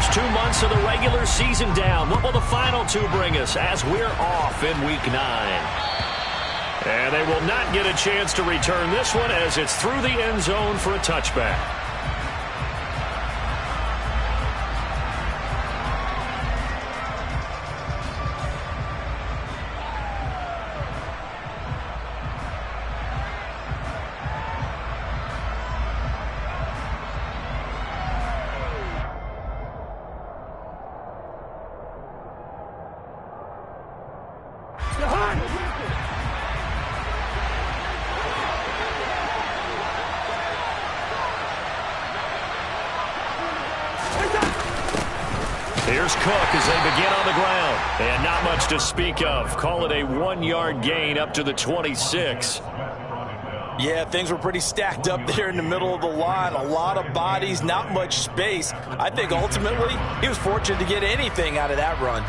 first 2 months of the regular season down. What will the final two bring us as we're off in Week 9? And they will not get a chance to return this one as it's through the end zone for a touchback. Here's Cook as they begin on the ground. And not much to speak of. Call it a 1-yard gain up to the 26. Yeah, things were pretty stacked up there in the middle of the line. A lot of bodies, not much space. I think ultimately he was fortunate to get anything out of that run.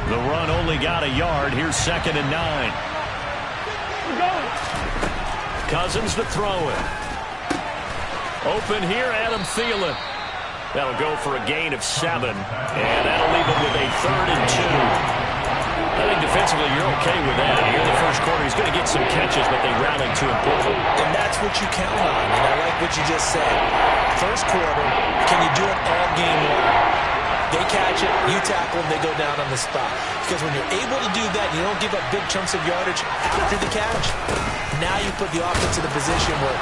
The run only got a yard. Here's 2nd and 9. Cousins to throw it. Open here, Adam Thielen. That'll go for a gain of 7. And that'll leave him with a 3rd and 2. I think defensively you're okay with that. Here in the first quarter, he's going to get some catches, but they rallied too important. And that's what you count on. And I like what you just said. First quarter, can you do it all game long? They catch it, you tackle them, they go down on the spot. Because when you're able to do that, you don't give up big chunks of yardage after the catch. Now you put the offense in a position where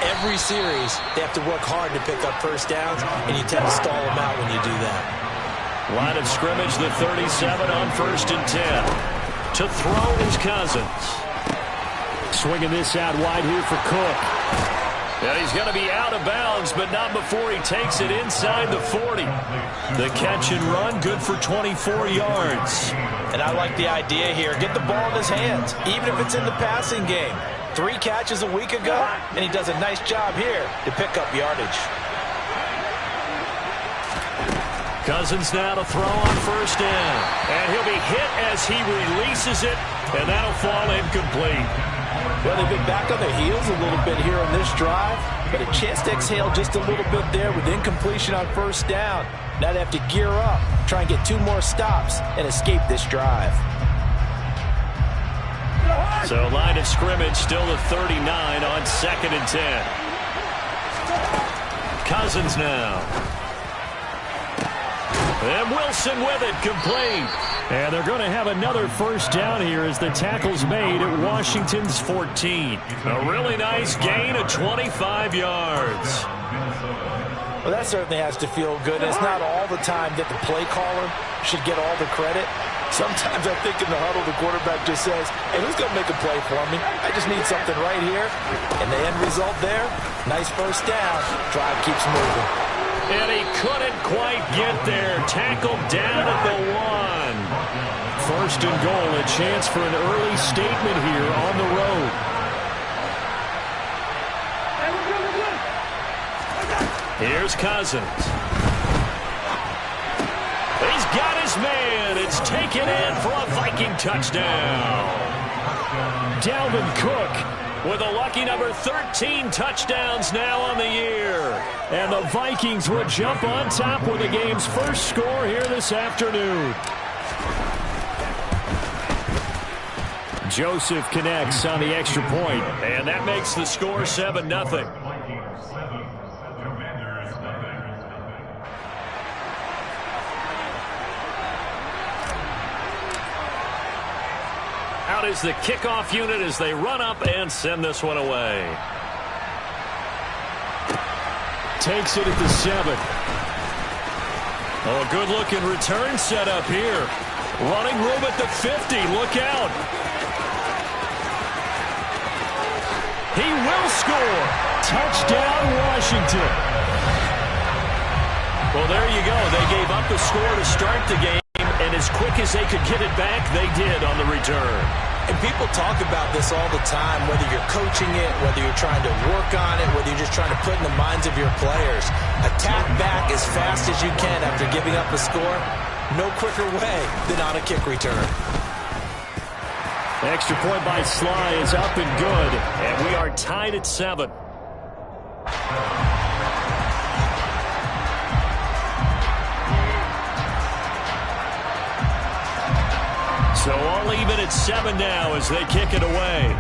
every series they have to work hard to pick up first downs, and you tend to stall them out when you do that. Line of scrimmage, the 37 on 1st and 10. To throw is Cousins. Swinging this out wide here for Cook. And he's going to be out of bounds, but not before he takes it inside the 40. The catch and run, good for 24 yards. And I like the idea here. Get the ball in his hands, even if it's in the passing game. 3 catches a week ago, and he does a nice job here to pick up yardage. Cousins now to throw on 1st down. And he'll be hit as he releases it, and that'll fall incomplete. Well, they've been back on their heels a little bit here on this drive, but a chance to exhale just a little bit there with incompletion on 1st down. Now they have to gear up, try and get 2 more stops, and escape this drive. So line of scrimmage still at 39 on 2nd and 10. Cousins now. And Wilson with it, complete. And they're going to have another 1st down here as the tackle's made at Washington's 14. A really nice gain of 25 yards. Well, that certainly has to feel good. It's not all the time that the play caller should get all the credit. Sometimes I think in the huddle, the quarterback just says, hey, who's going to make a play for me? I just need something right here. And the end result there, nice 1st down. Drive keeps moving. And he couldn't quite get there. Tackled down at the 1. 1st and goal, a chance for an early statement here on the road. Here's Cousins. He's got his man. It's taken in for a Viking touchdown. Dalvin Cook with a lucky number 13 touchdowns now on the year. And the Vikings will jump on top with the game's first score here this afternoon. Joseph connects on the extra point, and that makes the score 7-0. Out is the kickoff unit as they run up and send this one away. Takes it at the 7. Oh, a good-looking return set up here. Running room at the 50. Look out. He will score. Touchdown, Washington. Well, there you go. They gave up the score to start the game, and as quick as they could get it back, they did on the return. And people talk about this all the time, whether you're coaching it, whether you're trying to work on it, whether you're just trying to put in the minds of your players. Attack back as fast as you can after giving up a score. no quicker way than on a kick return. Extra point by Sly is up and good, and we are tied at 7. So all even at 7 now as they kick it away.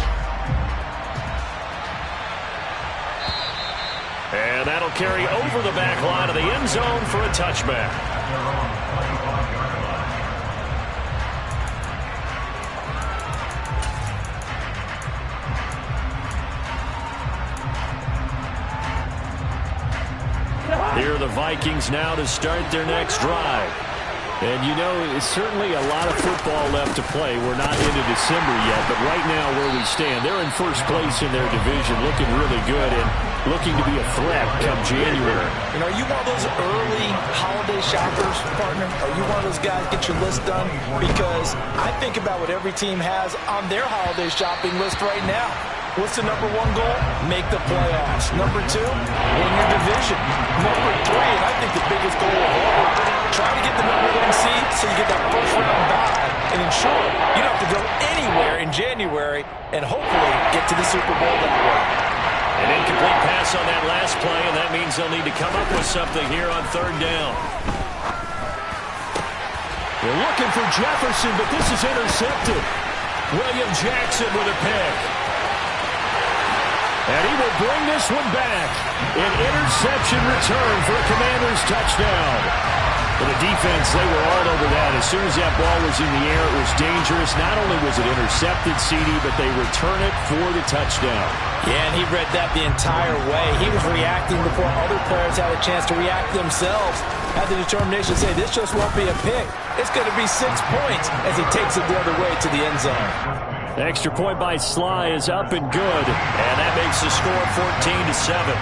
And that'll carry over the back line of the end zone for a touchback. Here are the Vikings now to start their next drive. And, you know, it's certainly a lot of football left to play. We're not into December yet, but right now where we stand, they're in first place in their division, looking really good and looking to be a threat come January. And are you one of those early holiday shoppers, partner? Are you one of those guys get your list done? Because I think about what every team has on their holiday shopping list right now. What's the number 1 goal? Make the playoffs. Number 2, win your division. Number 3, and I think the biggest goal of all, try to get the number 1 seed so you get that first round bye and ensure you don't have to go anywhere in January and hopefully get to the Super Bowl that way. An incomplete pass on that last play, and that means they'll need to come up with something here on 3rd down. They're looking for Jefferson, but this is intercepted. William Jackson with a pick. And he will bring this one back. An interception return for a Commanders touchdown. For the defense, they were all over that. As soon as that ball was in the air, it was dangerous. Not only was it intercepted, CD, but they return it for the touchdown. Yeah, and he read that the entire way. He was reacting before other players had a chance to react themselves. Had the determination to say, this just won't be a pick. It's going to be 6 points as he takes it the other way to the end zone. The extra point by Sly is up and good. And that makes the score 14-7.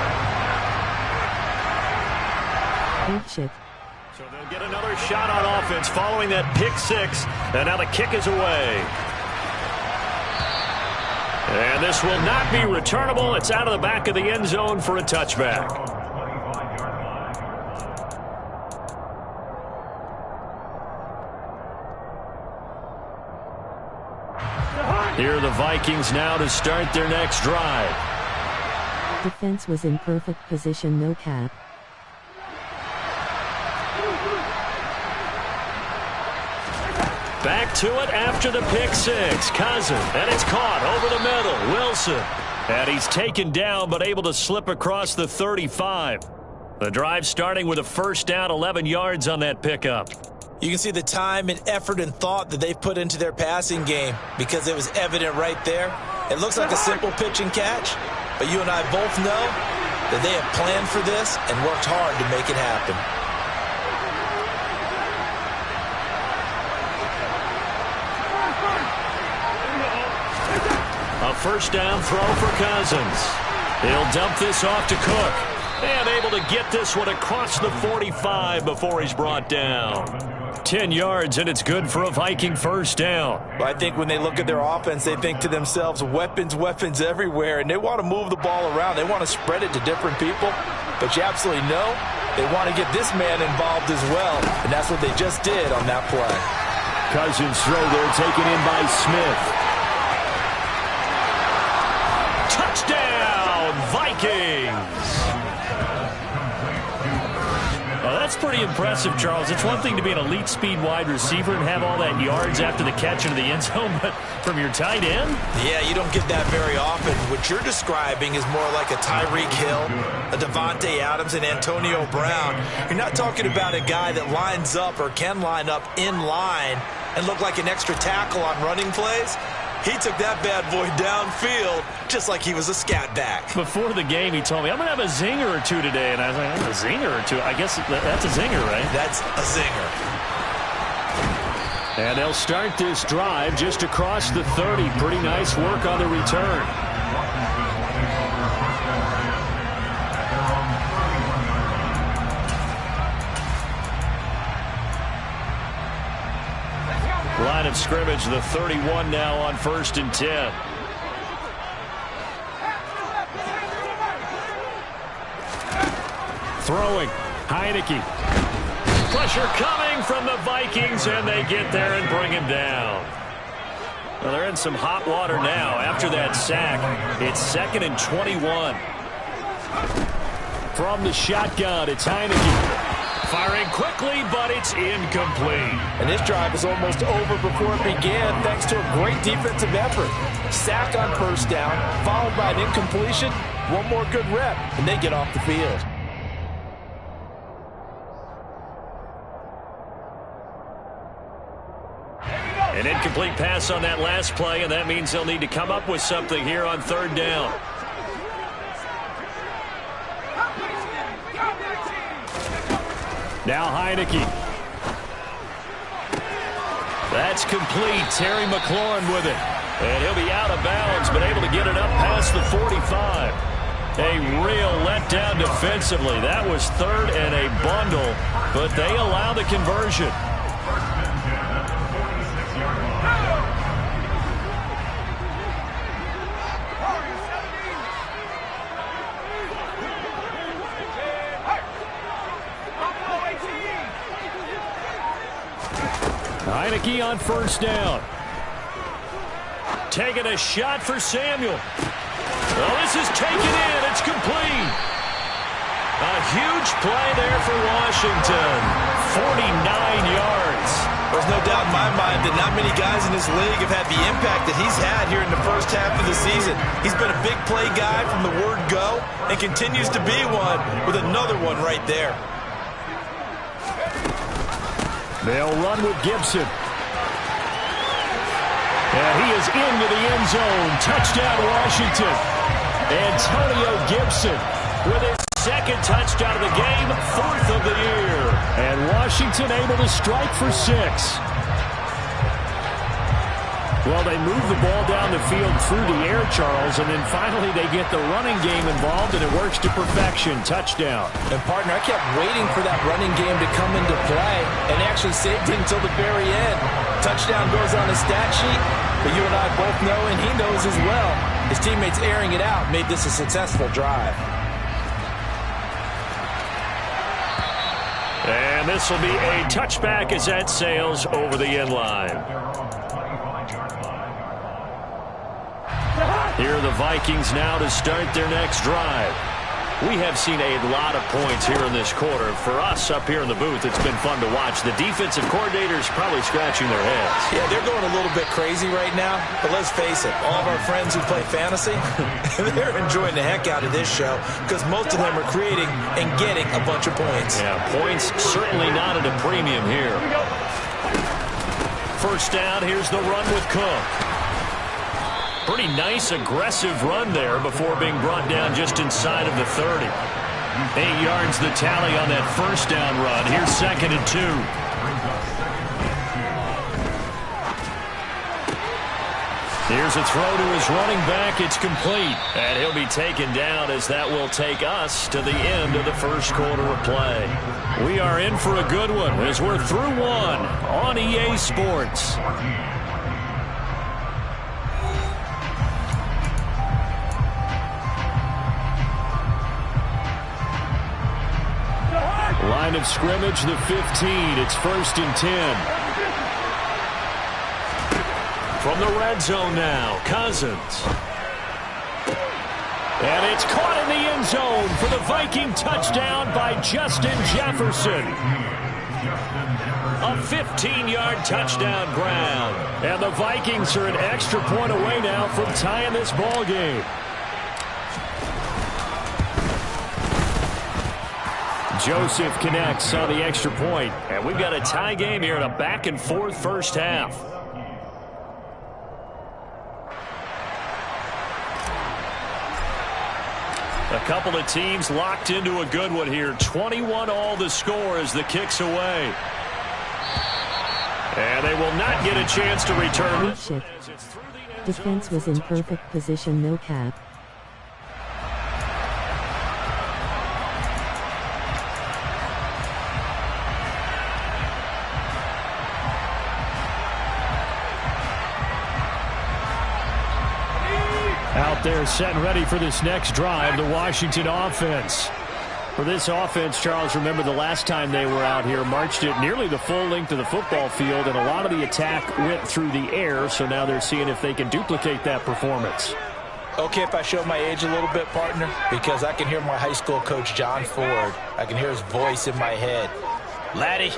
So they'll get another shot on offense following that pick 6. And now the kick is away. And this will not be returnable. It's out of the back of the end zone for a touchback. Here are the Vikings now to start their next drive. Defense was in perfect position, no cap. Back to it after the pick 6. Cousins, and it's caught over the middle. Wilson, and he's taken down but able to slip across the 35. The drive starting with a first down, 11 yards on that pickup. You can see the time and effort and thought that they've put into their passing game because it was evident right there. It looks like a simple pitch and catch, but you and I both know that they have planned for this and worked hard to make it happen. A first down throw for Cousins. He'll dump this off to Cook. And able to get this one across the 45 before he's brought down. 10 yards, and it's good for a Viking first down. Well, I think when they look at their offense, they think to themselves, weapons, weapons everywhere, and they want to move the ball around. They want to spread it to different people, but you absolutely know they want to get this man involved as well, and that's what they just did on that play. Cousins throw there, taken in by Smith. Touchdown, Vikings! That's pretty impressive, Charles. It's one thing to be an elite speed wide receiver and have all that yards after the catch into the end zone, but from your tight end? Yeah, you don't get that very often. What you're describing is more like a Tyreek Hill, a Devontae Adams, and Antonio Brown. You're not talking about a guy that lines up or can line up in line and look like an extra tackle on running plays. He took that bad boy downfield just like he was a scat back. Before the game, he told me, I'm going to have a zinger or two today. And I was like, a zinger or two? I guess that's a zinger, right? That's a zinger. And they'll start this drive just across the 30. Pretty nice work on the return. Line of scrimmage, the 31 now on 1st and 10. Throwing, Heineke. Pressure coming from the Vikings, and they get there and bring him down. Well, they're in some hot water now. After that sack, it's 2nd and 21. From the shotgun, it's Heineke. Firing quickly, but it's incomplete. And this drive is almost over before it began, thanks to a great defensive effort. Sack on first down, followed by an incompletion. One more good rep, and they get off the field. An incomplete pass on that last play, and that means they'll need to come up with something here on 3rd down. Now Heineke. That's complete. Terry McLaurin with it. And he'll be out of bounds, but able to get it up past the 45. A real letdown defensively. That was 3rd and a bundle, but they allow the conversion. Heineke on first down. Taking a shot for Samuel. Well, this is taken in. It's complete. A huge play there for Washington. 49 yards. There's no doubt in my mind that not many guys in this league have had the impact that he's had here in the first half of the season. He's been a big play guy from the word go and continues to be one with another one right there. They'll run with Gibson. And he is into the end zone. Touchdown, Washington. Antonio Gibson with his 2nd touchdown of the game, 4th of the year. And Washington able to strike for 6. Well, they move the ball down the field through the air, Charles, and then finally they get the running game involved, and it works to perfection. Touchdown. And, partner, I kept waiting for that running game to come into play and actually saved it until the very end. Touchdown goes on the stat sheet, but you and I both know, and he knows as well, his teammates airing it out made this a successful drive. And this will be a touchback as that sails over the end line. Here are the Vikings now to start their next drive. We have seen a lot of points here in this quarter. For us up here in the booth, it's been fun to watch. The defensive coordinators probably scratching their heads. Yeah, they're going a little bit crazy right now. But let's face it, all of our friends who play fantasy, they're enjoying the heck out of this show because most of them are creating and getting a bunch of points. Yeah, points certainly not at a premium here. First down, here's the run with Cook. Pretty nice, aggressive run there before being brought down just inside of the 30. 8 yards the tally on that first down run. Here's 2nd and 2. Here's a throw to his running back. It's complete. And he'll be taken down as that will take us to the end of the first quarter of play. We are in for a good one as we're through one on EA Sports. Line of scrimmage, the 15. It's 1st and 10. From the red zone now, Cousins. And it's caught in the end zone for the Viking touchdown by Justin Jefferson. A 15-yard touchdown grab. And the Vikings are an extra point away now from tying this ball game. Joseph connects on the extra point. And we've got a tie game here in a back-and-forth first half. A couple of teams locked into a good one here. 21 all the score as the kick's away. And they will not get a chance to return. Defense was in perfect position, no cap. Out there set and ready for this next drive, the Washington offense. For this offense, Charles, remember the last time they were out here, marched it nearly the full length of the football field, and a lot of the attack went through the air, so now they're seeing if they can duplicate that performance. Okay, if I show my age a little bit, partner, because I can hear my high school coach, John Ford. I can hear his voice in my head. Laddie,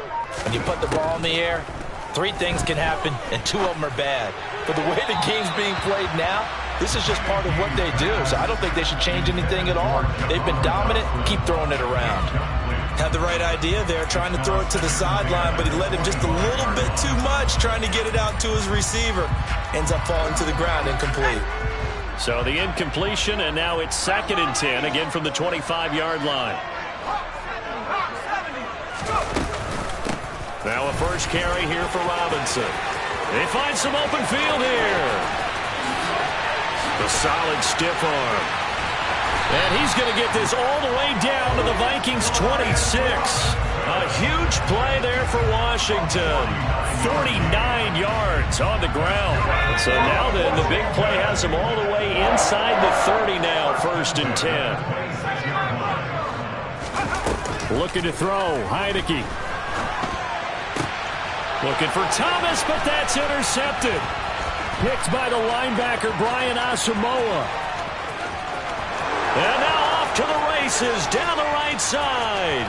when you put the ball in the air, 3 things can happen, and 2 of them are bad. But the way the game's being played now, this is just part of what they do, so I don't think they should change anything at all. They've been dominant. Keep throwing it around. Had the right idea there, trying to throw it to the sideline, but he let him just a little bit too much, trying to get it out to his receiver. Ends up falling to the ground, incomplete. So the incompletion, and now it's 2nd and 10, again from the 25-yard line. Now a first carry here for Robinson. They find some open field here. A solid stiff arm. And he's going to get this all the way down to the Vikings' 26. A huge play there for Washington. 49 yards on the ground. So now then, the big play has him all the way inside the 30 now, 1st and 10. Looking to throw, Heineke. Looking for Thomas, but that's intercepted. Picked by the linebacker, Brian Asamoah. And now off to the races, down the right side.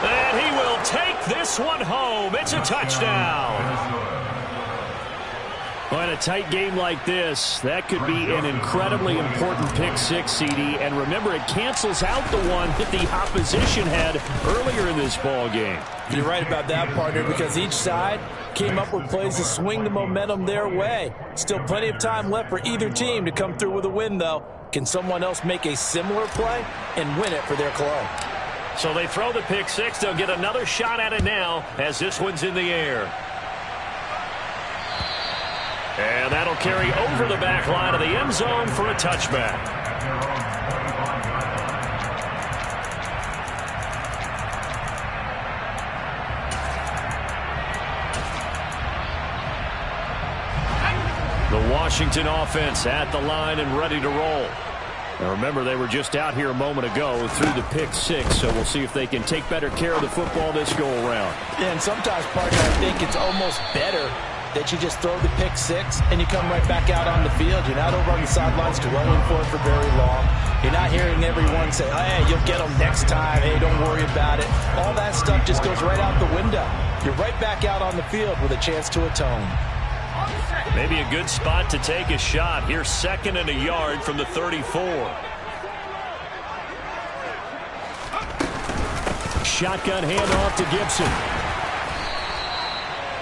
And he will take this one home. It's a touchdown. Well, in a tight game like this, that could be an incredibly important pick 6, CD. And remember, it cancels out the one that the opposition had earlier in this ball game. You're right about that, partner, because each side came up with plays to swing the momentum their way. Still plenty of time left for either team to come through with a win, though. Can someone else make a similar play and win it for their club? So they throw the pick 6. They'll get another shot at it now as this one's in the air. And that'll carry over the back line of the end zone for a touchback. The Washington offense at the line and ready to roll. Now remember, they were just out here a moment ago through the pick 6, so we'll see if they can take better care of the football this go-around. Yeah, and sometimes, partner, I think it's almost better that you just throw the pick 6 and you come right back out on the field. You're not over on the sidelines dwelling for it for very long. You're not hearing everyone say, hey, you'll get them next time. Hey, don't worry about it. All that stuff just goes right out the window. You're right back out on the field with a chance to atone. Maybe a good spot to take a shot. Here's 2nd and a yard from the 34. Shotgun handoff to Gibson.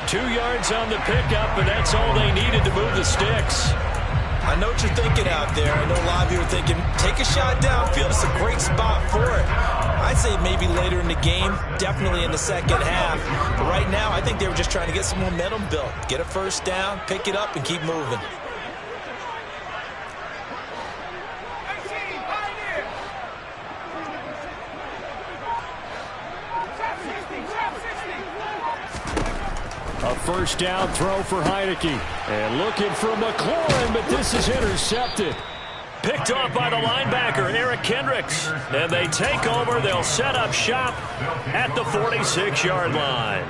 2 yards on the pickup, and that's all they needed to move the sticks. I know what you're thinking out there. I know a lot of you are thinking, take a shot downfield. It's a great spot for it. I'd say maybe later in the game, definitely in the second half. But right now, I think they were just trying to get some momentum built. Get a first down, pick it up, and keep moving. A first down throw for Heineke. And looking for McLaurin, but this is intercepted. Picked off by the linebacker, Eric Kendricks. And they take over. They'll set up shop at the 46-yard line.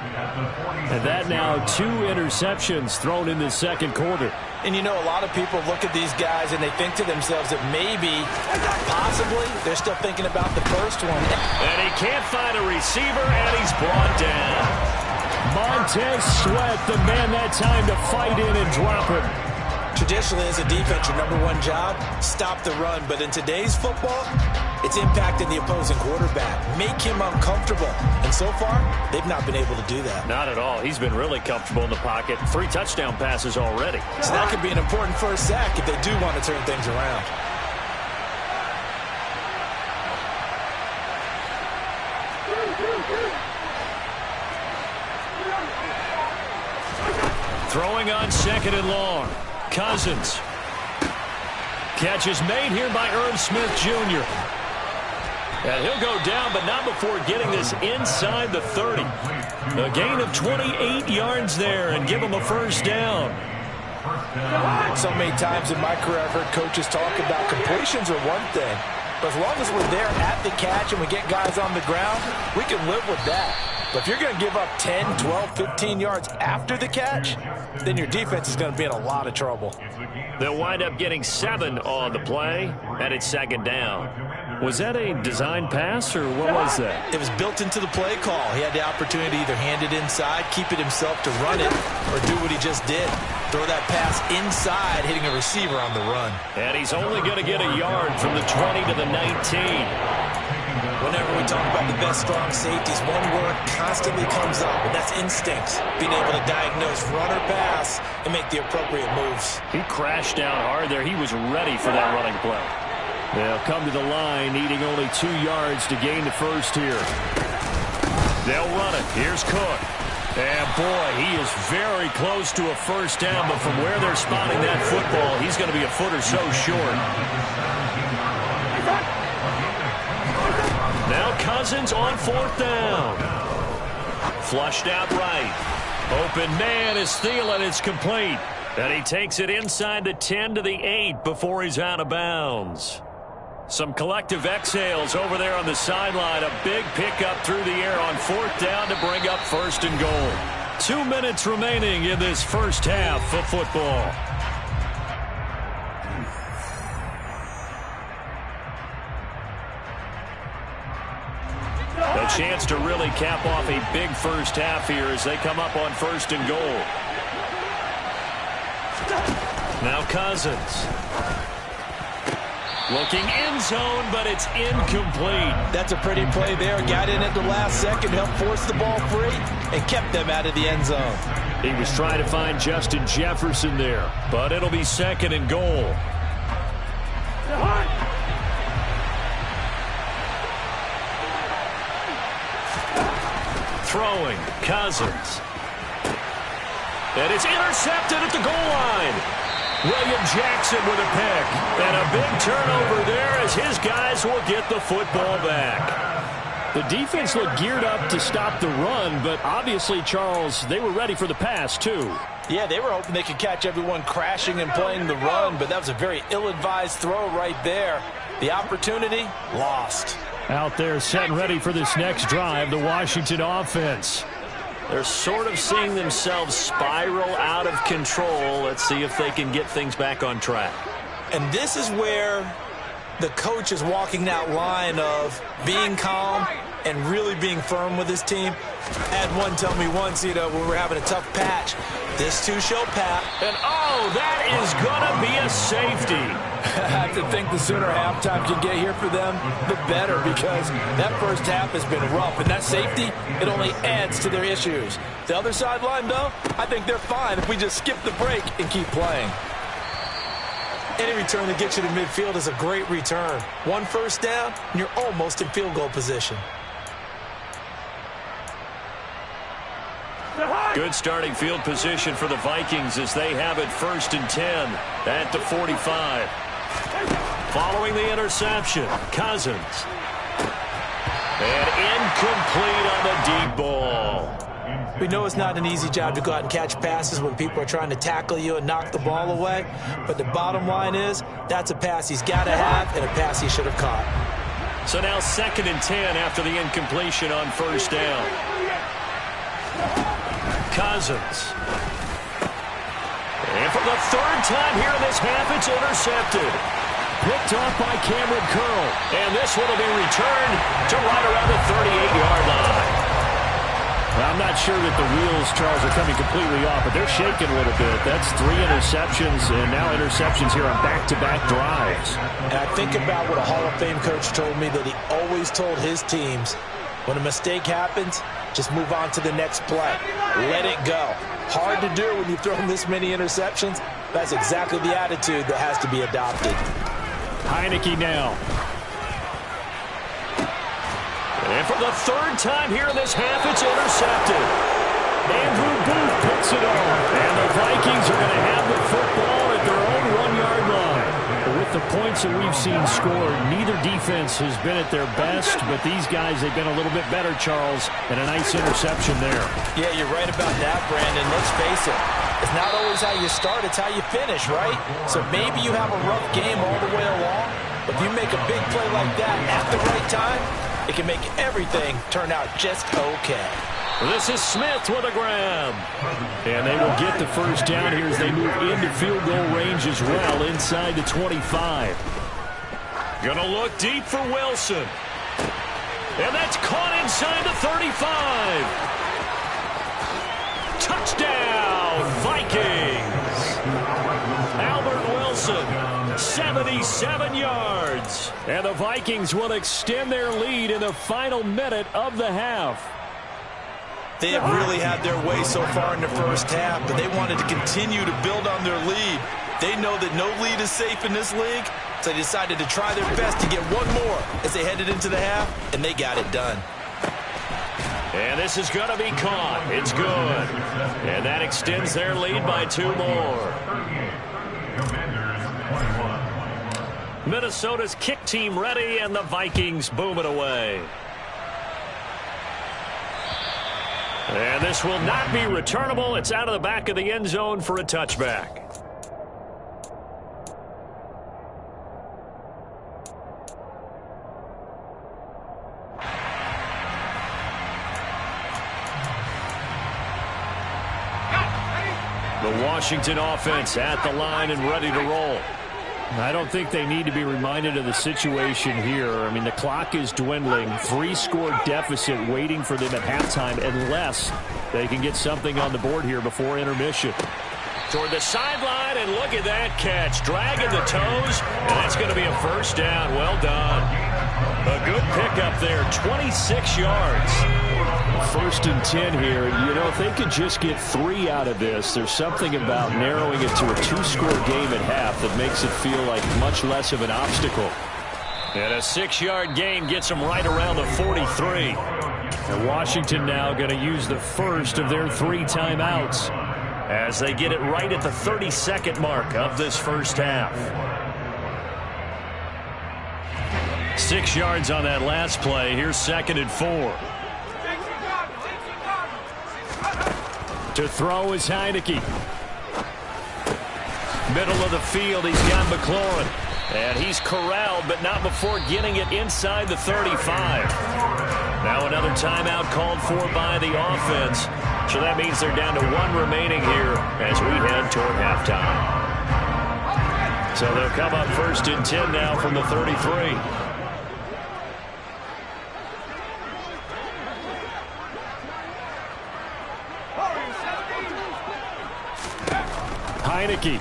And that now 2 interceptions thrown in the second quarter. And you know, a lot of people look at these guys and they think to themselves that maybe, possibly, they're still thinking about the first one. And he can't find a receiver, and he's brought down. Montez Sweat, the man that time to fight in and drop him. Traditionally, as a defense, your #1 job, stop the run. But in today's football, it's impacting the opposing quarterback. Make him uncomfortable. And so far, they've not been able to do that. Not at all. He's been really comfortable in the pocket. 3 touchdown passes already. So that could be an important first sack if they do want to turn things around. Throwing on 2nd and long. Cousins. Catch is made here by Irv Smith Jr. And he'll go down, but not before getting this inside the 30. A gain of 28 yards there and give him a first down. So many times in my career I've heard coaches talk about completions are one thing, But as long as we're there at the catch and we get guys on the ground, we can live with that. But if you're going to give up 10, 12, 15 yards after the catch, then your defense is going to be in a lot of trouble. They'll wind up getting 7 on the play, and it's second down. Was that a design pass, or what was that? It was built into the play call. He had the opportunity to either hand it inside, keep it himself to run it, or do what he just did. Throw that pass inside, hitting a receiver on the run. And he's only going to get a yard from the 20 to the 19. Whenever we talk about the best strong safeties, one word constantly comes up, and that's instincts. Being able to diagnose run or pass and make the appropriate moves. He crashed down hard there. He was ready for that running play. They'll come to the line, needing only 2 yards to gain the first here. They'll run it. Here's Cook. And, boy, he is very close to a first down, but from where they're spotting that football, he's going to be a foot or so short. Now Cousins on 4th down. Flushed out right. Open man is Thielen. It's complete. And he takes it inside the 10 to the 8 before he's out of bounds. Some collective exhales over there on the sideline. A big pickup through the air on 4th down to bring up 1st and goal. 2 minutes remaining in this first half of football. A chance to really cap off a big first half here as they come up on 1st and goal. Now Cousins. Looking end zone, but it's incomplete. That's a pretty play there. Got in at the last second, helped force the ball free, and kept them out of the end zone. He was trying to find Justin Jefferson there, but it'll be 2nd and goal. Throwing, Cousins. And it's intercepted at the goal line. William Jackson with a pick. And a big turnover there as his guys will get the football back. The defense looked geared up to stop the run, but obviously, Charles, they were ready for the pass, too. Yeah, they were hoping they could catch everyone crashing and playing the run, but that was a very ill-advised throw right there. The opportunity, lost. Out there set and ready for this next drive, the Washington offense. They're sort of seeing themselves spiral out of control. Let's see if they can get things back on track. And this is where the coach is walking that line of being calm and really being firm with his team. I had one tell me once, when we were having a tough patch, this too shall pass. And, oh, that is going to be a safety. I have to think the sooner halftime can get here for them, the better, because that first half has been rough. And that safety, it only adds to their issues. The other sideline, though, I think they're fine if we just skip the break and keep playing. Any return that gets you to midfield is a great return. 1 first down, and you're almost in field goal position. Good starting field position for the Vikings as they have it 1st and 10 at the 45. Following the interception, Cousins. And incomplete on the deep ball. We know it's not an easy job to go out and catch passes when people are trying to tackle you and knock the ball away. But the bottom line is, that's a pass he's got to have and a pass he should have caught. So now 2nd and 10 after the incompletion on 1st down. Cousins. And for the 3rd time here in this half, it's intercepted. Picked off by Cameron Curl. And this one will be returned to right around the 38-yard line. Well, I'm not sure that the wheels, Charles, are coming completely off, but they're shaking a little bit. That's 3 interceptions, and now interceptions here on back-to-back drives. And I think about what a Hall of Fame coach told me that he always told his teams, when a mistake happens, just move on to the next play. Let it go. Hard to do when you've thrown this many interceptions. That's exactly the attitude that has to be adopted. Heineke now. And for the 3rd time here in this half, it's intercepted. Andrew Booth picks it off. And the Vikings are going to have the football at their own 1-yard line. With the points that we've seen scored, neither defense has been at their best, but these guys, they've been a little bit better, Charles, and a nice interception there. Yeah, you're right about that, Brandon. Let's face it. It's not always how you start, it's how you finish, right? So maybe you have a rough game all the way along, If you make a big play like that at the right time, it can make everything turn out just okay. This is Smith with a grab. And they will get the first down here as they move into field goal range as well inside the 25. Gonna look deep for Wilson. And that's caught inside the 35. Touchdown, Vikings. Albert Wilson, 77 yards. And the Vikings will extend their lead in the final minute of the half. They have really had their way so far in the first half, but they wanted to continue to build on their lead. They know that no lead is safe in this league, so they decided to try their best to get one more as they headed into the half, and they got it done. And this is going to be caught. It's good. And that extends their lead by 2 more. Minnesota's kick team ready, and the Vikings boom it away. And this will not be returnable. It's out of the back of the end zone for a touchback. The Washington offense at the line and ready to roll. I don't think they need to be reminded of the situation here. I mean, the clock is dwindling. 3-score deficit waiting for them at halftime unless they can get something on the board here before intermission. Toward the sideline, and look at that catch. Dragging the toes, and that's going to be a first down. Well done. A good pickup there, 26 yards. 1st and 10 here. You know, if they could just get 3 out of this, there's something about narrowing it to a 2-score game at half that makes it feel like much less of an obstacle. And a 6-yard gain gets them right around the 43. And Washington now going to use the first of their 3 timeouts as they get it right at the 32nd mark of this first half. 6 yards on that last play. Here's 2nd and 4. To throw is Heineke. Middle of the field, he's got McLaurin. And he's corralled, but not before getting it inside the 35. Now another timeout called for by the offense. So that means they're down to 1 remaining here as we head toward halftime. So they'll come up 1st and 10 now from the 33. Heineke.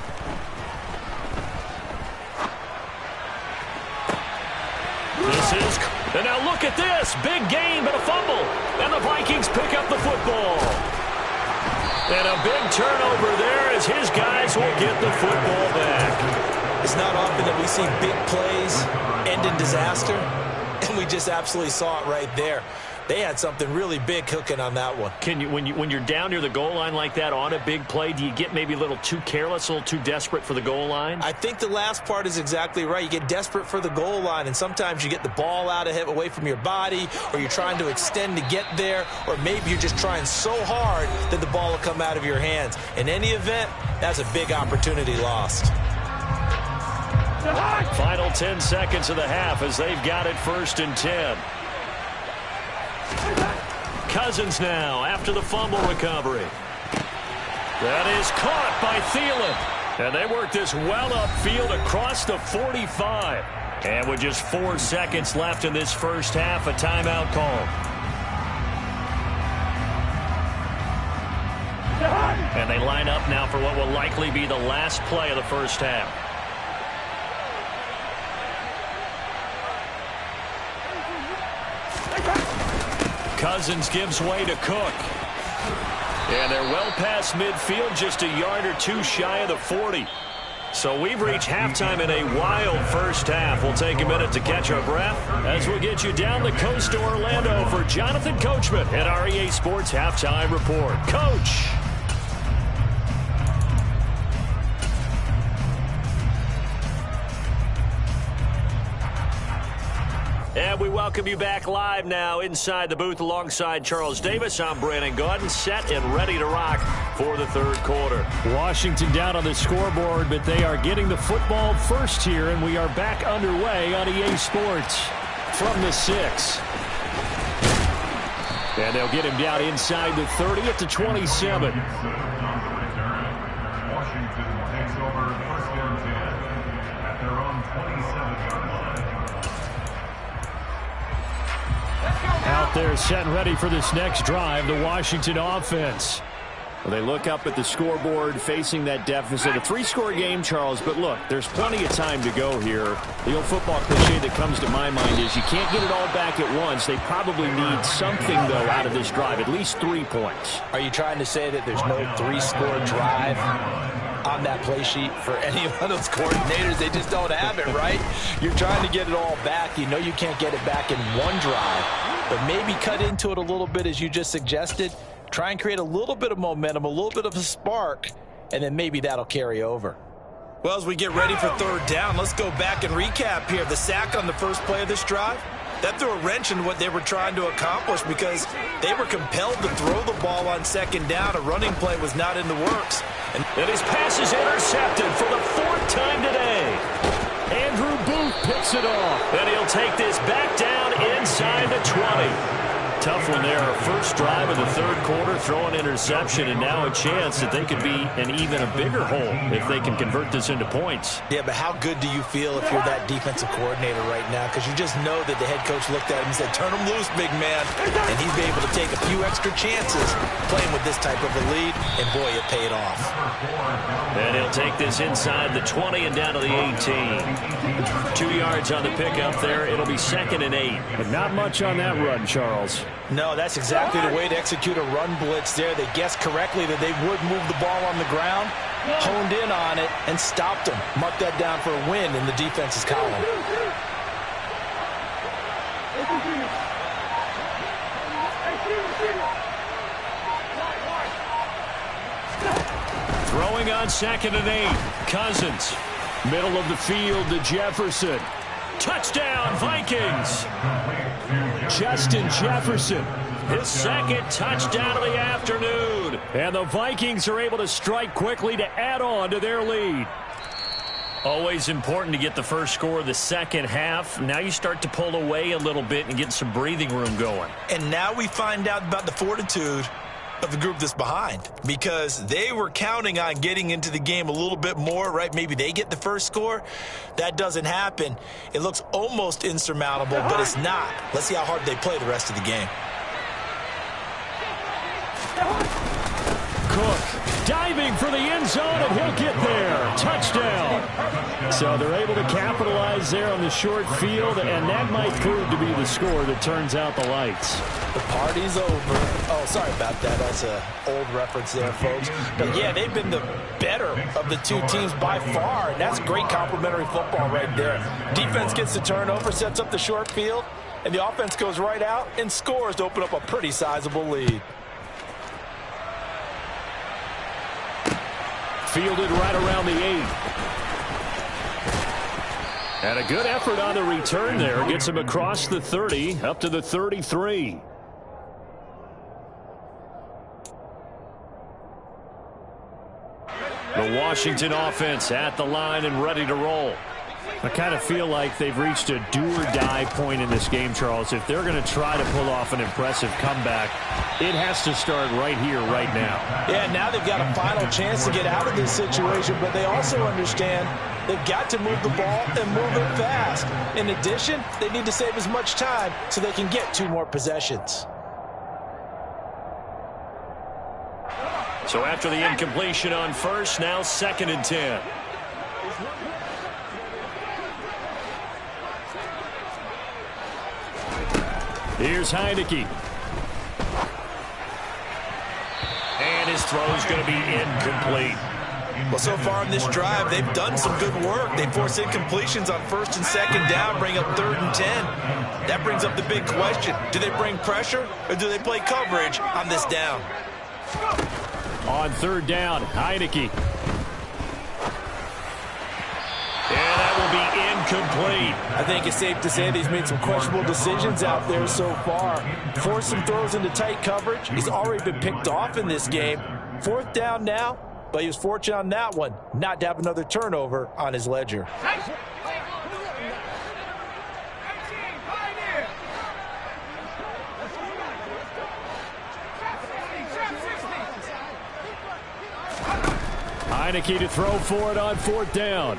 And now look at this. Big gain, but a fumble. And the Vikings pick up the football. And a big turnover there as his guys will get the football back. It's not often that we see big plays end in disaster, and we just absolutely saw it right there. They had something really big cooking on that one. Can you, when you're down near the goal line like that on a big play, do you get maybe a little too careless, a little too desperate for the goal line? I think the last part is exactly right. You get desperate for the goal line, and sometimes you get the ball out of it, away from your body, or you're trying to extend to get there, or maybe you're just trying so hard that the ball will come out of your hands. In any event, that's a big opportunity lost. Final 10 seconds of the half as they've got it 1st and 10. Cousins now after the fumble recovery. That is caught by Thielen. And they work this well upfield across the 45. And with just 4 seconds left in this first half, a timeout called. And they line up now for what will likely be the last play of the first half. Cousins gives way to Cook. And they're well past midfield, just a yard or 2 shy of the 40. So we've reached halftime in a wild first half. We'll take a minute to catch our breath as we'll get you down the coast to Orlando for Jonathan Coachman at our EA Sports Halftime Report. Coach. And we welcome welcome you back live now inside the booth alongside Charles Davis. I'm Brandon Gaudin, set and ready to rock for the third quarter. Washington down on the scoreboard, but they are getting the football first here, and we are back underway on EA Sports from the 6. And they'll get him down inside the 30 at the 27. Out there set and ready for this next drive, the Washington offense. Well, they look up at the scoreboard facing that deficit. A 3-score game, Charles, but look, there's plenty of time to go here. The old football cliche that comes to my mind is you can't get it all back at once. They probably need something, though, out of this drive, at least 3 points. Are you trying to say that there's no 3-score drive on that play sheet for any of those coordinators? They just don't have it, right? You're trying to get it all back. You know you can't get it back in one drive, but maybe cut into it a little bit as you just suggested. Try and create a little bit of momentum, a little bit of a spark, and then maybe that'll carry over. Well, as we get ready for third down, let's go back and recap here. The sack on the first play of this drive, that threw a wrench in what they were trying to accomplish because they were compelled to throw the ball on second down. A running play was not in the works. And his pass is intercepted for the 4th time today. Andrew Booth picks it off, and he'll take this back down inside the 20. Tough one there. First drive of the third quarter, throw an interception, and now a chance that they could be in even a bigger hole if they can convert this into points. Yeah, but how good do you feel if you're that defensive coordinator right now? Because you just know that the head coach looked at him and said, turn him loose, big man. And he's been able to take a few extra chances playing with this type of a lead, and boy, it paid off. And he'll take this inside the 20 and down to the 18. 2 yards on the pickup there. It'll be 2nd and 8. But not much on that run, Charles. No, that's exactly the way to execute a run blitz there. They guessed correctly that they would move the ball on the ground, honed in on it, and stopped them. Mark that down for a win in the defense's column. Throwing on 2nd and 8. Cousins. Middle of the field to Jefferson. Touchdown, Vikings! Justin Jefferson, his 2nd touchdown of the afternoon. And the Vikings are able to strike quickly to add on to their lead. Always important to get the first score of the second half. Now you start to pull away a little bit and get some breathing room going. And now we find out about the fortitude of the group that's behind, because they were counting on getting into the game a little bit more, right? Maybe they get the first score. That doesn't happen. It looks almost insurmountable, but it's not. Let's see how hard they play the rest of the game. Cook diving for the end zone, and he'll get there. Touchdown. So they're able to capitalize there on the short field, and that might prove to be the score that turns out the lights. The party's over. Oh, sorry about that. That's an old reference there, folks. But, yeah, they've been the better of the two teams by far, and that's great complimentary football right there. Defense gets the turnover, sets up the short field, and the offense goes right out and scores to open up a pretty sizable lead. Fielded right around the 8. And a good effort on the return there. Gets him across the 30, up to the 33. The Washington offense at the line and ready to roll. I kind of feel like they've reached a do-or-die point in this game, Charles. If they're going to try to pull off an impressive comeback, it has to start right here, right now. Yeah, now they've got a final chance to get out of this situation, but they also understand they've got to move the ball and move it fast. In addition, they need to save as much time so they can get 2 more possessions. So after the incompletion on first, now 2nd and 10. Here's Heineke. And his throw is going to be incomplete. Well, so far in this drive, they've done some good work. They force incompletions on 1st and 2nd down, bring up 3rd and 10. That brings up the big question. Do they bring pressure or do they play coverage on this down? On 3rd down, Heineke. And that will be incomplete. I think it's safe to say that he's made some questionable decisions out there so far. Forced some throws into tight coverage. He's already been picked off in this game. 4th down now, but he was fortunate on that one not to have another turnover on his ledger. Heineke to throw for it on 4th down.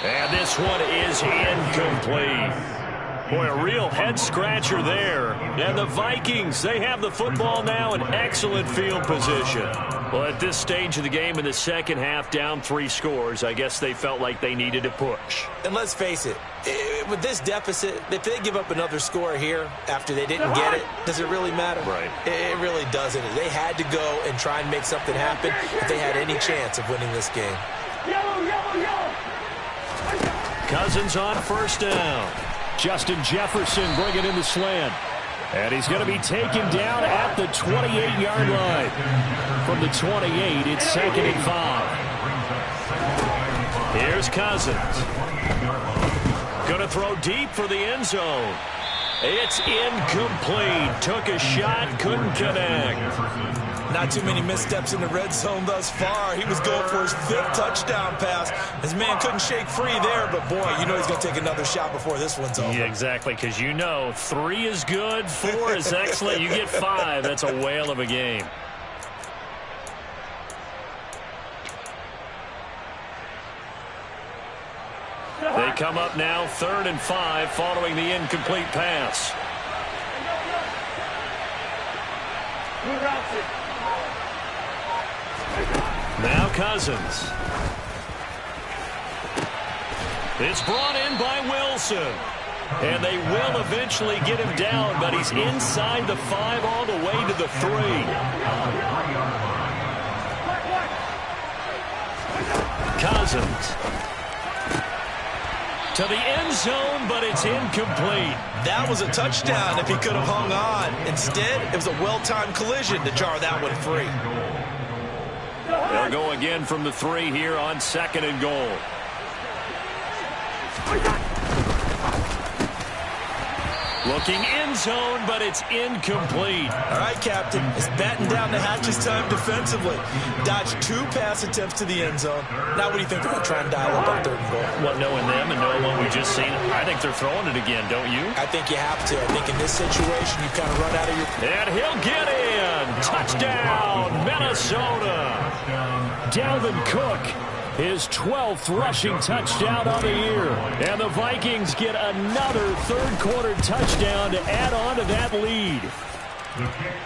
And this one is incomplete. Boy, a real head-scratcher there. And the Vikings, they have the football now in excellent field position. Well, at this stage of the game in the second half, down 3 scores, I guess they felt like they needed to push. And let's face it, with this deficit, if they give up another score here after they didn't get it, does it really matter? Right. It really doesn't. They had to go and try and make something happen if they had any chance of winning this game. Cousins on 1st down. Justin Jefferson bringing in the slant. And he's going to be taken down at the 28-yard line. From the 28, it's 2nd and 5. Here's Cousins. Going to throw deep for the end zone. It's incomplete. Took a shot, couldn't connect. Not too many missteps in the red zone thus far. He was going for his 5th touchdown pass. His man couldn't shake free there, but boy, you know he's going to take another shot before this one's over. Yeah, exactly, because you know 3 is good, 4 is excellent. You get 5, that's a whale of a game. They come up now 3rd and 5 following the incomplete pass. Now Cousins. It's brought in by Wilson. And they will eventually get him down, but he's inside the 5 all the way to the 3. Cousins. To the end zone, but it's incomplete. That was a touchdown if he could have hung on. Instead, it was a well-timed collision to jar that one free. They'll go again from the 3 here on 2nd and goal. Looking end zone, but it's incomplete. All right, Captain. It's batten down the hatches time defensively. Dodged 2 pass attempts to the end zone. Now what do you think they're going to try and dial up on 3rd and goal? Well, knowing them and knowing what we just seen, I think they're throwing it again, don't you? I think you have to. I think in this situation, you kind of run out of your... And he'll get in. Touchdown, Minnesota. Dalvin Cook, his 12th rushing touchdown of the year. And the Vikings get another 3rd quarter touchdown to add on to that lead.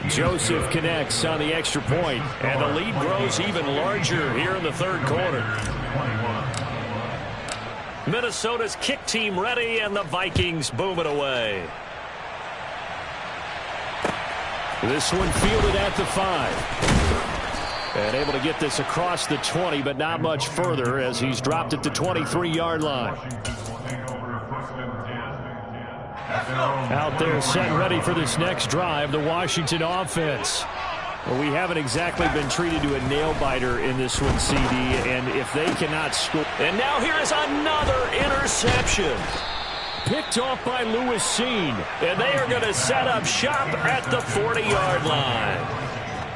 Joseph connects on the extra point, and the lead grows even larger here in the 3rd quarter. Minnesota's kick team ready, and the Vikings boom it away. This one fielded at the 5. And able to get this across the 20, but not much further as he's dropped at the 23-yard line. Out there set and ready for this next drive, the Washington offense. Well, we haven't exactly been treated to a nail-biter in this one, CD, and if they cannot score... And now here is another interception. Picked off by Lewis Seen, and they are going to set up shop at the 40-yard line.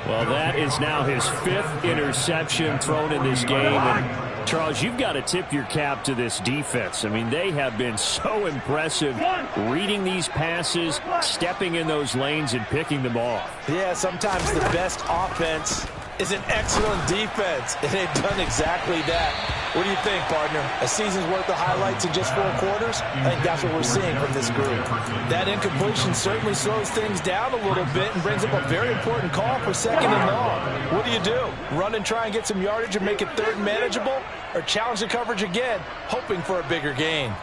Well, that is now his 5th interception thrown in this game. And Charles, you've got to tip your cap to this defense. I mean, they have been so impressive reading these passes, stepping in those lanes, and picking them off. Yeah, sometimes the best offense is an excellent defense, and they've done exactly that. What do you think, partner? A season's worth of highlights in just 4 quarters? I think that's what we're seeing from this group. That incompletion certainly slows things down a little bit and brings up a very important call for 2nd and long. What do? Run and try and get some yardage and make it 3rd and manageable? Or challenge the coverage again, hoping for a bigger gain?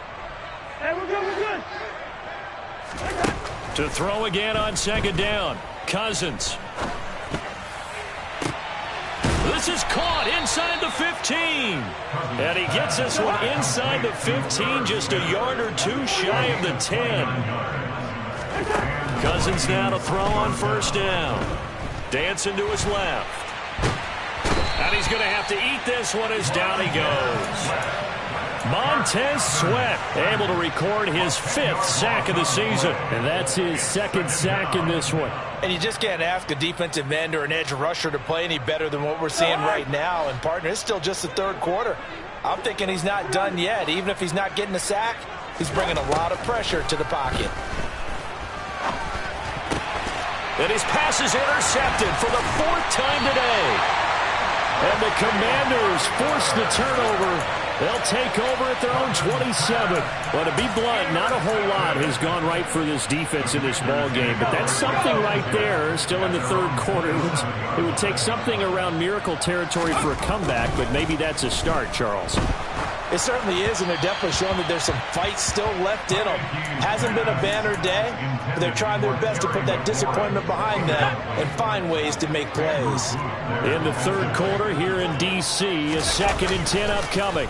Hey, we're good. To throw again on 2nd down. Cousins. This is caught inside the 15. And he gets this one inside the 15, just a yard or 2 shy of the 10. Cousins now to throw on 1st down. Dancing to his left. And he's going to have to eat this one as down he goes. Montez Sweat able to record his 5th sack of the season. And that's his 2nd sack in this one. And you just can't ask a defensive end or an edge rusher to play any better than what we're seeing right now. And, partner, it's still just the 3rd quarter. I'm thinking he's not done yet. Even if he's not getting a sack, he's bringing a lot of pressure to the pocket. And his pass is intercepted for the 4th time today. And the Commanders force the turnover. They'll take over at their own 27. But to be blunt, not a whole lot has gone right for this defense in this ball game. But that's something right there, still in the 3rd quarter. It would take something around miracle territory for a comeback, but maybe that's a start, Charles. It certainly is, and they're definitely showing that there's some fight still left in them. Hasn't been a banner day, but they're trying their best to put that disappointment behind them and find ways to make plays. In the 3rd quarter here in D.C., a 2nd and 10 upcoming.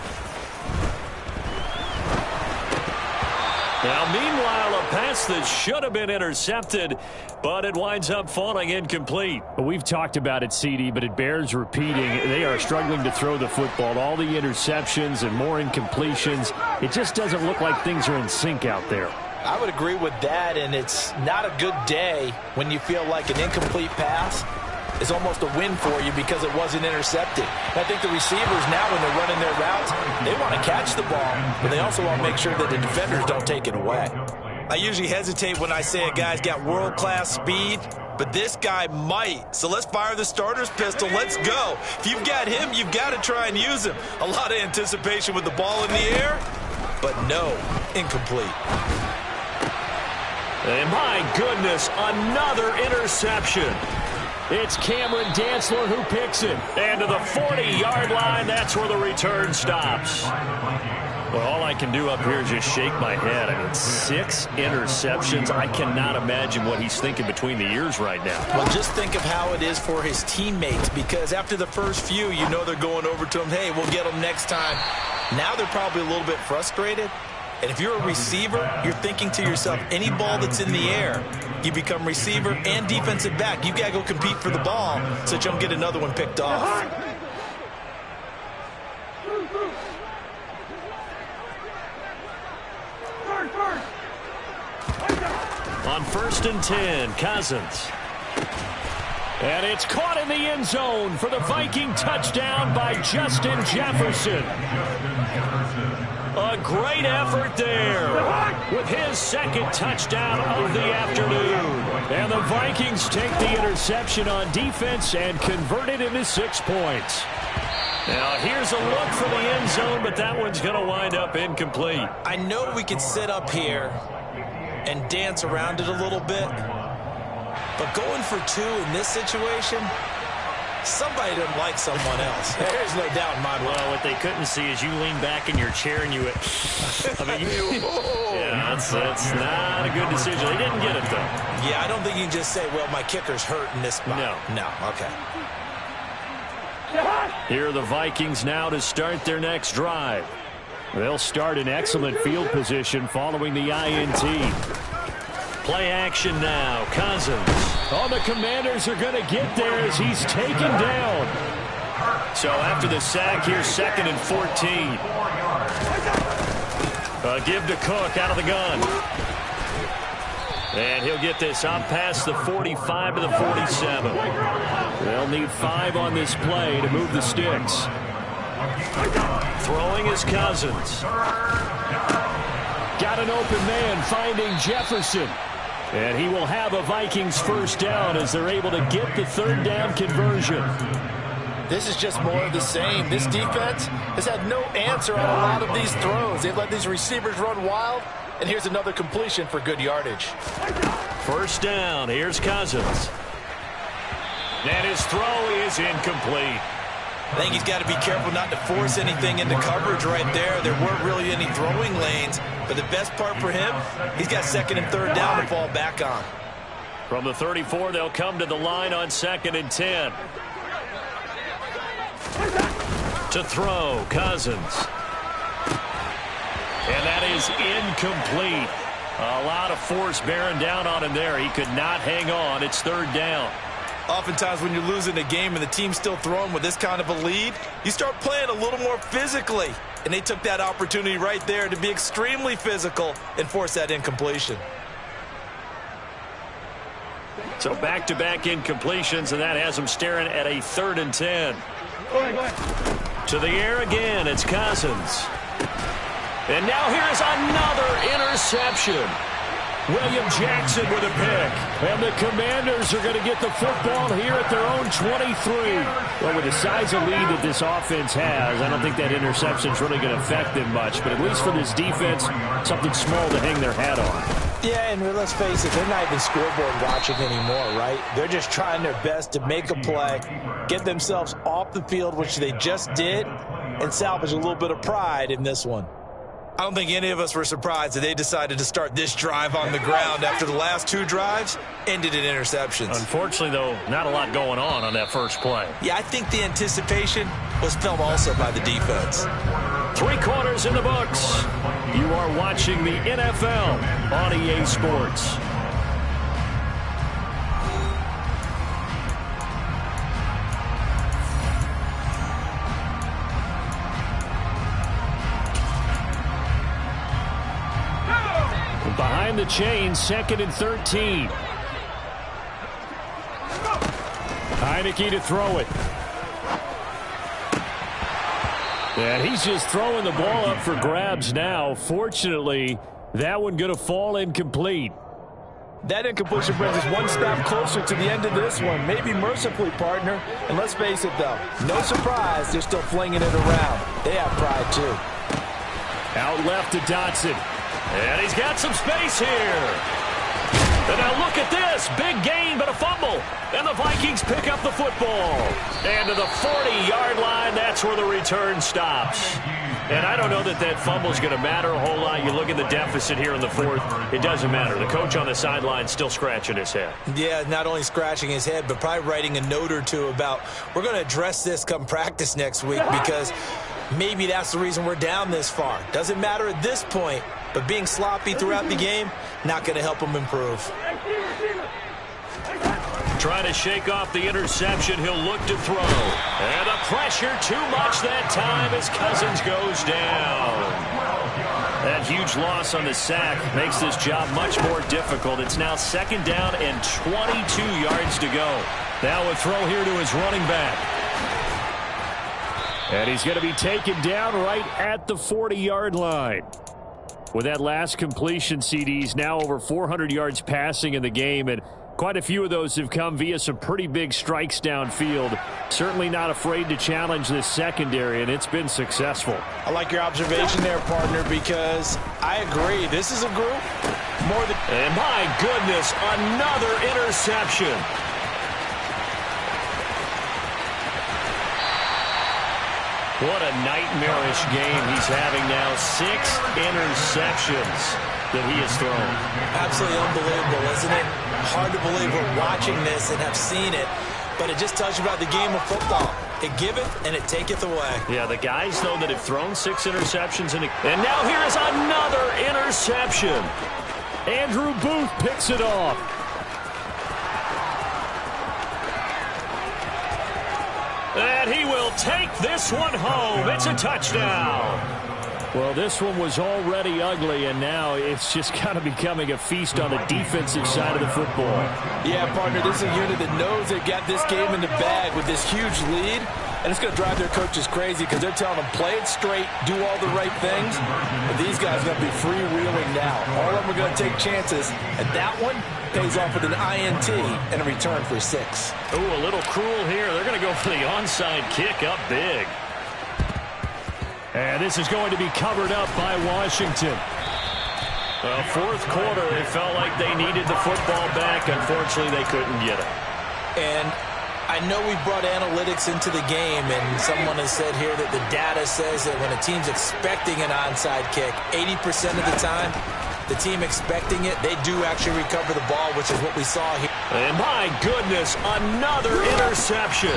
Now, meanwhile, a pass that should have been intercepted, but it winds up falling incomplete. We've talked about it, CD, but it bears repeating. They are struggling to throw the football. All the interceptions and more incompletions. It just doesn't look like things are in sync out there. I would agree with that, and it's not a good day when you feel like an incomplete pass is almost a win for you because it wasn't intercepted. I think the receivers now, when they're running their routes, they want to catch the ball, but they also want to make sure that the defenders don't take it away. I usually hesitate when I say a guy's got world-class speed, but this guy might. So let's fire the starter's pistol. Let's go. If you've got him, you've got to try and use him. A lot of anticipation with the ball in the air, but no, incomplete. And my goodness, another interception. It's Cameron Dantzler who picks it. And to the 40-yard line, that's where the return stops. Well, all I can do up here is just shake my head. I mean, 6 interceptions. I cannot imagine what he's thinking between the ears right now. Well, just think of how it is for his teammates, because after the first few, you know they're going over to him, hey, we'll get them next time. Now they're probably a little bit frustrated. And if you're a receiver, you're thinking to yourself, any ball that's in the air, you become receiver and defensive back. You got to go compete for the ball so that you don't get another one picked off. On 1st and 10, Cousins. And it's caught in the end zone for the Viking touchdown by Justin Jefferson. A great effort there with his 2nd touchdown of the afternoon. And the Vikings take the interception on defense and convert it into 6 points. Now, here's a look for the end zone, but that one's going to wind up incomplete. I know we could sit up here and dance around it a little bit, but going for 2 in this situation, somebody doesn't like someone else. There's no doubt in my mind. Well, what they couldn't see is you lean back in your chair and you went, I mean, yeah, that's not a good decision. They didn't get it, though. Yeah, I don't think you can just say, well, my kicker's hurt in this spot. No, okay. Here are the Vikings now to start their next drive. They'll start in excellent field position following the INT. Play action now. Cousins. Oh, the Commanders are going to get there as he's taken down. So after the sack, here's 2nd and 14. Give to Cook out of the gun. And he'll get this out past the 45 to the 47. They'll need 5 on this play to move the sticks. Throwing is Cousins. Got an open man finding Jefferson. And he will have a Vikings 1st down as they're able to get the 3rd down conversion. This is just more of the same. This defense has had no answer on a lot of these throws. They've let these receivers run wild, and here's another completion for good yardage. 1st down. Here's Cousins. And his throw is incomplete. I think he's got to be careful not to force anything into coverage right there. There weren't really any throwing lanes, but the best part for him, he's got 2nd and 3rd down to fall back on. From the 34, they'll come to the line on 2nd and 10. To throw, Cousins. And that is incomplete. A lot of force bearing down on him there. He could not hang on. It's 3rd down. Oftentimes when you're losing a game and the team's still throwing with this kind of a lead, you start playing a little more physically. and they took that opportunity right there to be extremely physical and force that incompletion. So back-to-back incompletions, and that has them staring at a 3rd and 10. Go ahead. To the air again, it's Cousins. And now here's another interception. William Jackson with a pick. And the Commanders are going to get the football here at their own 23. Well, with the size of lead that this offense has, I don't think that interception is really going to affect them much. But at least for this defense, something small to hang their hat on. Yeah, and let's face it, they're not even scoreboard watching anymore, right? They're just trying their best to make a play, get themselves off the field, which they just did, and salvage a little bit of pride in this one. I don't think any of us were surprised that they decided to start this drive on the ground after the last 2 drives ended in interceptions. Unfortunately, though, not a lot going on that first play. Yeah, I think the anticipation was felt also by the defense. 3 quarters in the books. You are watching the NFL on EA Sports. Behind the chain, 2nd and 13. Heineke to throw it. And he's just throwing the ball up for grabs now. Fortunately, that one going to fall incomplete. That incompletion brings us one step closer to the end of this one. Maybe mercifully, partner. And let's face it, though, no surprise, they're still flinging it around. They have pride, too. Out left to Dotson. And he's got some space here. And now look at this. Big gain, but a fumble. And the Vikings pick up the football. And to the 40-yard line, that's where the return stops. And I don't know that that fumble is going to matter a whole lot. You look at the deficit here in the 4th. It doesn't matter. The coach on the sideline still scratching his head. Yeah, not only scratching his head, but probably writing a note or two about, we're going to address this come practice next week because maybe that's the reason we're down this far. Doesn't matter at this point. But being sloppy throughout the game, not going to help him improve. Trying to shake off the interception. He'll look to throw. And the pressure too much that time as Cousins goes down. That huge loss on the sack makes this job much more difficult. It's now 2nd down and 22 yards to go. Now a throw here to his running back. And he's going to be taken down right at the 40-yard line. With that last completion, CDs now over 400 yards passing in the game, and quite a few of those have come via some pretty big strikes downfield. Certainly not afraid to challenge this secondary, and it's been successful. I like your observation there, partner, because I agree. This is a group more than... And my goodness, another interception. What a nightmarish game he's having now. 6 interceptions that he has thrown. Absolutely unbelievable, isn't it? Hard to believe we're watching this and have seen it, but it just tells you about the game of football. It giveth and it taketh away. Yeah, the guys, though, that have thrown 6 interceptions. And now here is another interception. Andrew Booth picks it off. And he will take this one home. It's a touchdown. Well, this one was already ugly, and now it's just kind of becoming a feast on the defensive side of the football. Yeah, partner, this is a unit that knows they've got this game in the bag with this huge lead, and it's going to drive their coaches crazy because they're telling them, play it straight, do all the right things, but these guys are going to be freewheeling now. All of them are going to take chances, and that one pays off with an INT and a return for 6. Ooh, a little cruel here. They're going to go for the onside kick up big. And this is going to be covered up by Washington. Well, 4th quarter, it felt like they needed the football back. Unfortunately, they couldn't get it. And I know we brought analytics into the game, and someone has said here that the data says that when a team's expecting an onside kick, 80% of the time, the team expecting it, they do actually recover the ball, which is what we saw here. And my goodness, another interception.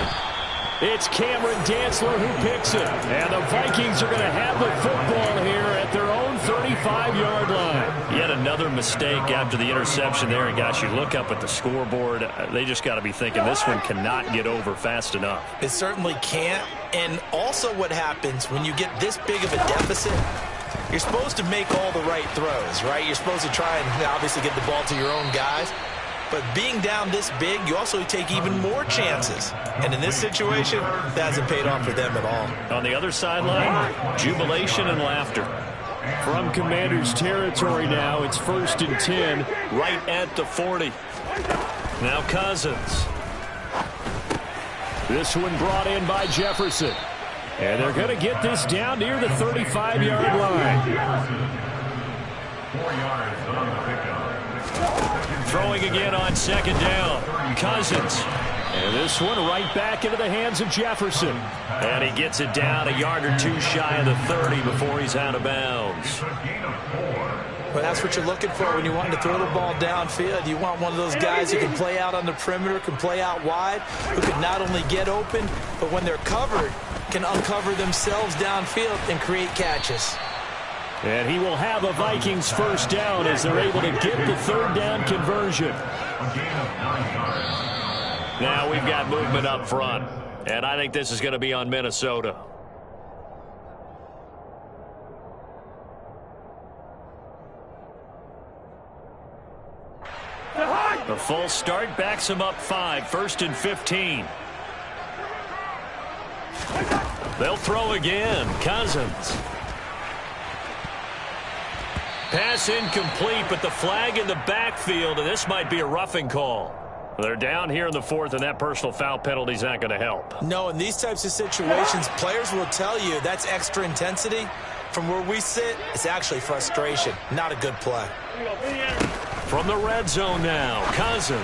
It's Cameron Dantzler who picks it. And the Vikings are going to have the football here at their own 35-yard line. Yet another mistake after the interception there. And, gosh, you look up at the scoreboard. They just got to be thinking this one cannot get over fast enough. It certainly can't. And also what happens when you get this big of a deficit, you're supposed to make all the right throws, right? You're supposed to try and obviously get the ball to your own guys. But being down this big, you also take even more chances. And in this situation, that hasn't paid off for them at all. On the other sideline, jubilation and laughter. From Commander's territory now, it's 1st and 10. Right at the 40. Now Cousins. This one brought in by Jefferson. And they're going to get this down near the 35-yard line. 4 yards on the pickup. Throwing again on 2nd down. Cousins. And this one right back into the hands of Jefferson. And he gets it down a yard or two shy of the 30 before he's out of bounds. Well, that's what you're looking for when you want to throw the ball downfield. You want one of those guys who can play out on the perimeter, can play out wide, who can not only get open, but when they're covered, can uncover themselves downfield and create catches. And he will have a Vikings 1st down as they're able to get the 3rd down conversion. Now we've got movement up front, and I think this is going to be on Minnesota. The full start backs him up 5, 1st and 15. They'll throw again. Cousins. Pass incomplete, but the flag in the backfield, and this might be a roughing call. They're down here in the 4th, and that personal foul penalty is not going to help. No, in these types of situations, players will tell you that's extra intensity. From where we sit, it's actually frustration. Not a good play. From the red zone now, Cousins.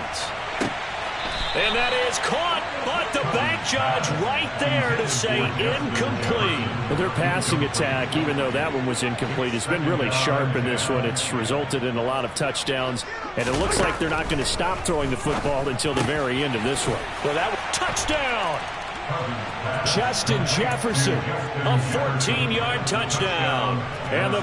And that is caught, but the back judge right there to say incomplete. Well, their passing attack, even though that one was incomplete, has been really sharp in this one. It's resulted in a lot of touchdowns, and it looks like they're not going to stop throwing the football until the very end of this one. Well, that touchdown. Justin Jefferson, A 14-yard touchdown. and the